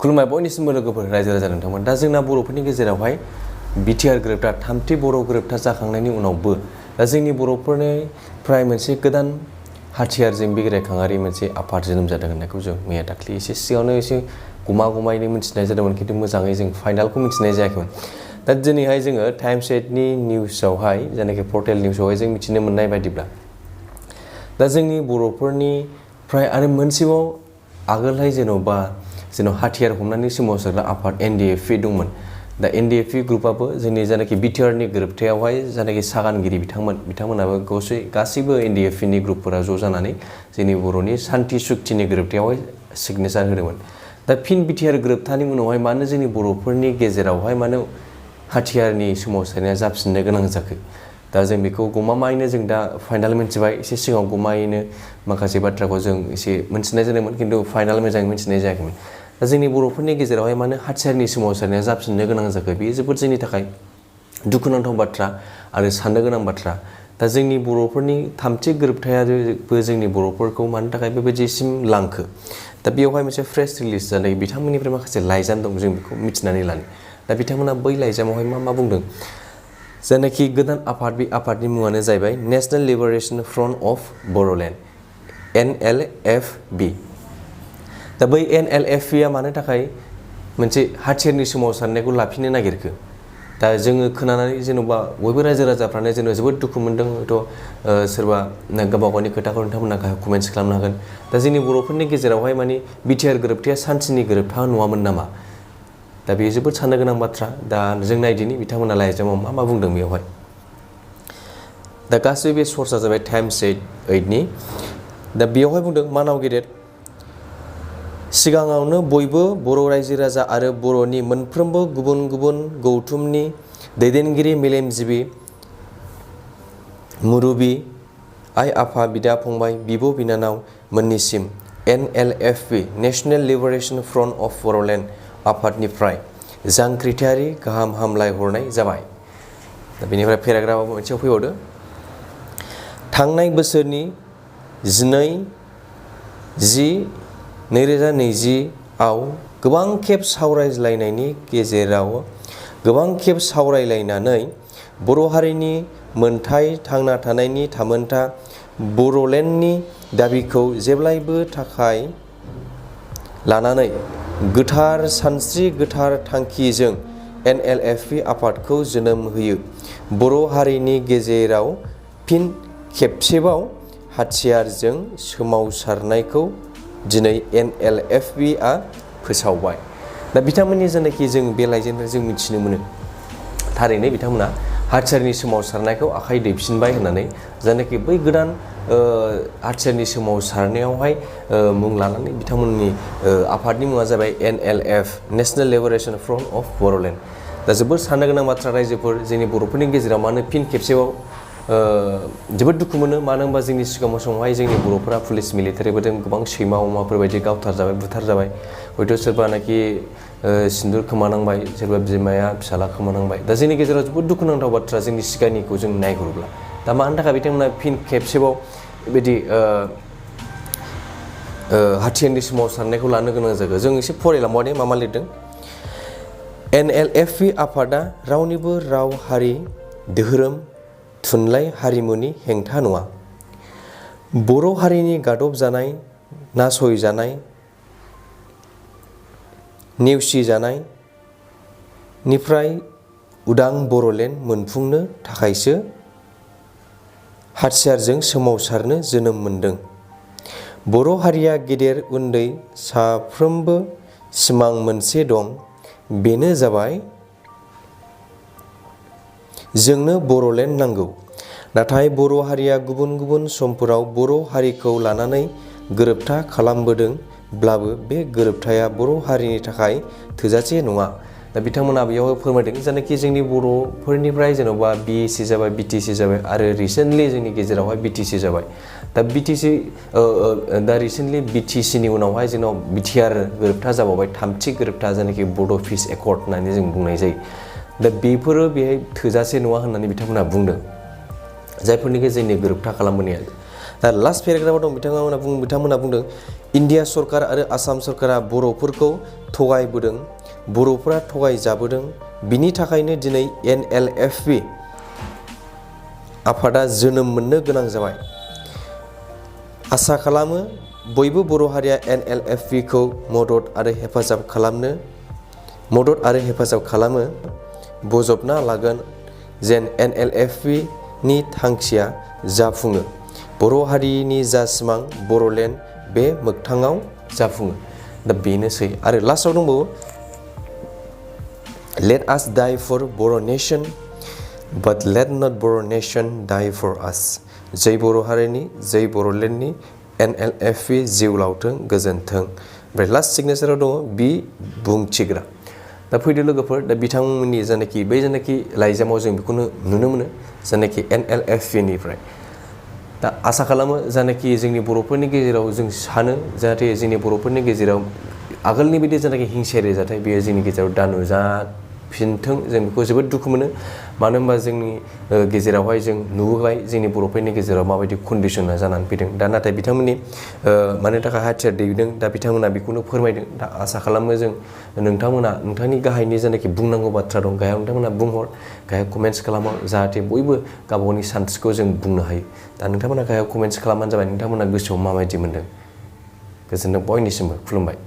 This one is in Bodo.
खुलुमबाय बयनिसिमबो लोगोफोर रायजो राजा नोंथांमोन। दा जोंना बर'फोरनि गेजेरावहाय बिटिआर गोरोबथा थामथि बर' गोरोबथा जाखांनायनि उनावबो दा जोंनि बर'फोरनिफ्राय मोनसे गोदान हाथियारजों बिग्रायखाङारि मोनसे आफाद जोनोम जादों होननायखौ जों मैया दाख्लि एसे सिगाङावनो एसे गमागमायैनो मिथिनाय जादोंमोन, खिन्थु मोजाङै जों फाइनालखौ मिथिनाय जायाखैमोन। दा दिनैहाय जोङो टाइम्स 8नि निउसावहाय जायनाखि पर्टेल निउसावहाय जों मिथिनो मोननाय बायदिब्ला दा जोंनि बर'फोरनिफ्राय आरो मोनसेबाव आगोलहाय जेन' हाथियार हमनानै सोमावसारग्रा आफाद एनडिएफपि दंमोन। दा एनडिएफपि ग्रुपआबो जोंनि जायनाखि बिटिआरनि गोरोबथायावहाय जायनाखि सागानगिरि बिथांमोनाबो गासैबो एनडिएफपिनि ग्रुपफोरा ज' जानानै जोंनि बर'नि सान्थि सुक्तिनि गोरोबथायावहाय सिगनेचार होदोंमोन। दा फिन बिटिआर गोरोबथानि उनावहाय मानो जोंनि बर'फोरनि गेजेरावहाय मानो हाथियारनि सोमावसारनाया जाफिननो गोनां जाखो? दा जों बेखौ गमामायैनो जों दा फाइनाल मिथिबाय। एसे सिगाङाव गमायैनो माखासे बाथ्राखौ जों एसे मिथिनाय जादोंमोन, खिन्थु फाइनाल मोजाङै मिथिनाय जायाखैमोन। दा जोंनि बर'फोरनि गेजेरावहाय मानो हाथियारनि सोमावसारनाया जाफिननो गोनां जाखो? बेयो जोबोद जोंनि थाखाय दुखुनांथाव बाथ्रा आरो साननो गोनां बाथ्रा। दा जोंनि बर'फोरनि थामथि गोरोबथायाबो जोंनि बर'फोरखौ मानो थाखाय बेबायदिसिम लांखो? दा बेवहाय मोनसे प्रेस रिलिज जानाय बिथांमोननिफ्राय माखासे लाइजाम दं, जों बेखौ मिथिनानै लानो। दा बिथांमोना बै लाइजामावहाय मा बुंदों? जायनाखि गोदान आफाद, बे आफादनि मुङानो जाहैबाय national Liberation Front of Bodoland NLFB। दा बै NLFBआ मानो थाखाय मोनसे हाथियारनि सोमावसारनायखौ लाफिननो नागिरखो? दा जोङो खोनानानै जेन'बा बयबो रायजो राजाफ्रानो जोबोद दुखु मोनदों। हयथ' सोरबा गावबा गावनि खोथाखौ नोंथांमोना कमेन्ट्स खालामनो हागोन। दा जोंनि बर'फोरनि गेजेरावहाय माने बिटिआर गोरोबथाया सान्थिनि गोरोबथा नङामोन नामा? दा बेयो जोबोद साननो गोनां बाथ्रा। दा जों नायदिनि बिथांमोना लाइजामाव मा बुंदों बेवहाय। दा गासैबो बे सर्सआ जाबाय टाइम्स 8नि। दा बेवहाय बुंदों, मानाव गेदेर सिगाङावनो बयबो बर' रायजो राजा आरो बर'नि मोनफ्रोमबो गुबुन गुबुन गौथुमनि दैदेनगिरि, मेलेमजिबि, मुरबि, आइ आफा, बिदा फंबाय, बिब' बिनानाव मोननिसिम NLFB National Liberation Front of Bodoland आफादनिफ्राय जांख्रिथायारि गाहाम हामलाय हरनाय जाबाय। दा बेनिफ्राय पेराग्राफाव मोनसेयाव फैबावदो। थांनाय बोसोरनि 2020 आव गोबां खेब सावरायलायनानै बर' हारिनि मोनथाय, थांना थानायनि थामोनथा, बड'लेण्डनि दाबिखौ जेब्लायबो थाखाय लानानै गोथार सानस्रि, गोथार थांखिजों NLFB आफादखौ जोनोम होयो। बर' हारिनि गेजेराव फिन खेबसेबाव हाथियारजों सोमावसारनायखौ दिनै NLFBआ फोसावबाय। दा बिथांमोननि जायनाखि जों बे लाइजामनिफ्राय जों मिथिनो मोनो, थारैनो बिथांमोना हाथियारनि सोमावसारनायखौ आखाइ दैफिनबाय होननानै, जायनाखि बै गोदान हाथियारनि सोमावसारनायावहाय मुं लानानै बिथांमोननि आफादनि मुङा जाबाय NLF national Liberation Front of Bodoland. दा जोबोद साननो गोनां बाथ्रा रायजोफोर, जोंनि बर'फोरनि गेजेराव मानो फिन खेबसेबाव जोबोद दुखु मोनो। मानो होनबा जोंनि सिगां समावहाय जोंनि बर'फोरा पुलिस मिलिटारिफोरजों गोबां सैमा अमाफोरबायदि गावथारजाबाय, बुथारजाबाय। हयथ' सोरबानाखि सिन्दुर खोमानांबाय, सोरबा बिमाया फिसाला खोमानांबाय। दा जोंनि गेजेराव जोबोद दुखुनांथाव बाथ्रा जोंनि सिगांनिखौ जों नायहरोब्ला। दा मानि थाखाय बिथांमोना फिन खेबसेबाव बेबायदि हाथियारनि सोमावसारनायखौ लानो गोनां जाखो? जों एसे फरायलांबावनि मा लिरदों। NLFB आफादा रावनिबो राव, हारि, धोरोम, थुनलाइ, हारिमुनि हेंथा नङा। बर' हारिनि गादबजानाय, नासयजानाय, नेवसिजानायनिफ्राय उदां बड'लेण्ड मोनफुंनो थाखायसो हाथियारजों सोमावसारनो जोनोम मोनदों। बर' हारिया गेदेर उन्दै साफ्रोमबो सिमां मोनसे दं, बेनो जाबाय जोंनो बड'लेण्ड नांगौ। नाथाय बर' हारिया गुबुन गुबुन समफोराव बर' हारिखौ लानानै गोरोबथा खालामबोदोंब्लाबो बे गोरोबथाया बर' हारिनि थाखाय थोजासे नङा। दा बिथांमोना बेयाव फोरमायदों, जायनाखि जोंनि बर'फोरनिफ्राय जेन'बा BAC जाबाय, BTC जाबाय आरो रिसेन्टलि जोंनि गेजेरावहाय BTC जाबाय। दा रिसेन्टलि BTCनि उनावहाय जोंनाव बिटिआर गोरोबथा जाबावबाय, थामथि गोरोबथा, जायनाखि बड' पिस एकर्ड होननानै जों बुंनाय जायो। दा बेफोरो बेहाय थोजासे नङा होननानै बिथांमोना बुंदों, जायफोरनिखि जोंनि गोरोबथा खालामबोनाया। दा लास्ट पेराग्राफाव दं बिथांमोना बुंदों इन्डिया सरकार आरो आसाम सरकारा बर'फोरखौ थगायबोदों, बर'फोरा थगायजाबोदों, बिनि थाखायनो दिनै NLFP आफादा जोनोम मोननो गोनां जाबाय। आसा खालामो बयबो बर' हारिया NLFP खौ मदद आरो हेफाजाब खालामो बजबना लागोन जेन NLFP नि थांखिया जाफुङो। बर' हारिनि जा सिमां बर'लेण्ड बे मोगथाङाव जाफुङो। दा बेनोसै आरो लास्टआव दंबावो Let us die for Boro nation but let not Boro nation die for us। जै बर' हारिनि जै बर'लेण्डनि NLFP जिउ लावथों गोजोनथों। ओमफ्राय लास्ट सिगनेचाराव दङ बि बुंथिग्रा। दा फैदो लोगोफोर, दा बिथांमोननि जायनाखि लाइजामाव जों बेखौनो नुनो मोनो जायनाखि NLFP निफ्राय। दा आसा खालामो जायनाखि जोंनि बर'फोरनि गेजेराव जों सानो जाहाथे जोंनि बर'फोरनि गेजेराव आगोलनि बायदि जायनाखि हिंसायारि जाथाय बेयो जोंनि गेजेराव दा नुजाफिनथों। जों बेखौ जोबोद दुखु मोनो, मानो होनबा जोंनि गेजेरावहाय जों नुबोबाय जोंनि बर'फोरनि गेजेराव माबायदि कन्डिसना जानानै फैदों। दा नाथाय बिथांमोननि मानि थाखाय हाथियार दैदों दा बिथांमोना बेखौनो फोरमायदों। दा आसा खालामो जों नोंथांनि गाहायनि जायनाखि बुंनांगौ बाथ्रा दं गाहायाव नोंथांमोना बुंहर, गाहायाव कमेन्ट्स खालामहर, जाहाथे बयबो गावबा गावनि सानस्रिखौ जों बुंनो हायो। दा नोंथांमोना गाहायाव कमेन्ट्स खालामबानो जाबाय नोंथांमोना गोसोआव माबायदि मोनदों। गोजोनथों बयनिसिमबो, खुलुमबाय।